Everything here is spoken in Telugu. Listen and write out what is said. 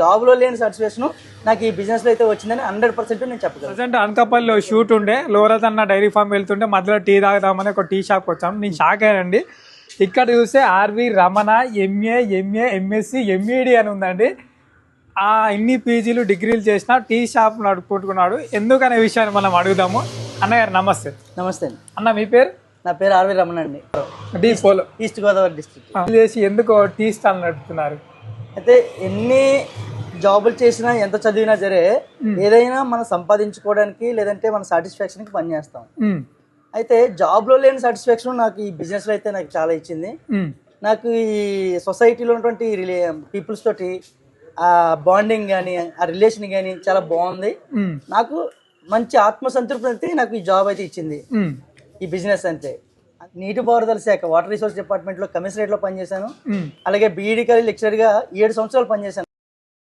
జాబ్ లో లేని సాటిస్ఫాక్షన్ నాకు ఈ బిజినెస్ లో అయితే వచ్చిందని 100% నేను చెప్పగలను. ప్రజెంట్ అనకాపల్లిలో షూట్ ఉండే లోరత్ అన్న డైరీ ఫామ్ వెళ్తుంటే మధ్యలో టీ తాగుదామని ఒక టీ షాప్ వచ్చాము. నేను షాక్ అయ్యానండి. ఇక్కడ చూస్తే RV Ramana MA MSc MEd అని ఉందండి. ఇన్ని పీజీలు డిగ్రీలు చేసిన టీ షాప్ నడుపుకుంటున్నాడు. ఎందుకనే విషయాన్ని మనం అడుగుదాము. అన్నగారు నమస్తే. నమస్తే అండి. అన్న మీ పేరు? నా పేరు ఆర్వి రమణ అండి. ఈస్ట్ గోదావరి డిస్ట్రిక్ట్ చేసి ఎందుకు టీ స్టాల్ నడుపుతున్నారు? అయితే ఎన్ని జాబులు చేసినా ఎంత చదివినా సరే ఏదైనా మనం సంపాదించుకోవడానికి లేదంటే మన సాటిస్ఫాక్షన్ కి పని చేస్తాం. అయితే జాబ్ లో లేని సాటిస్ఫాక్షన్ నాకు ఈ బిజినెస్ లో అయితే నాకు చాలా ఇచ్చింది. నాకు ఈ సొసైటీలో ఉన్నటువంటి పీపుల్స్ తోటి ఆ బాండింగ్ కానీ ఆ రిలేషన్ కానీ చాలా బాగుంది. నాకు మంచి ఆత్మసంతృప్తి అయితే నాకు ఈ జాబ్ అయితే ఇచ్చింది ఈ బిజినెస్. అంతే నీటిపారుదల శాఖ వాటర్ రిసోర్స్ డిపార్ట్మెంట్ లో కమిషనరేట్ లో పనిచేశాను. అలాగే బీఈడి కాలేజ్ లెక్చరర్ గా 7 సంవత్సరాలు పనిచేశాను.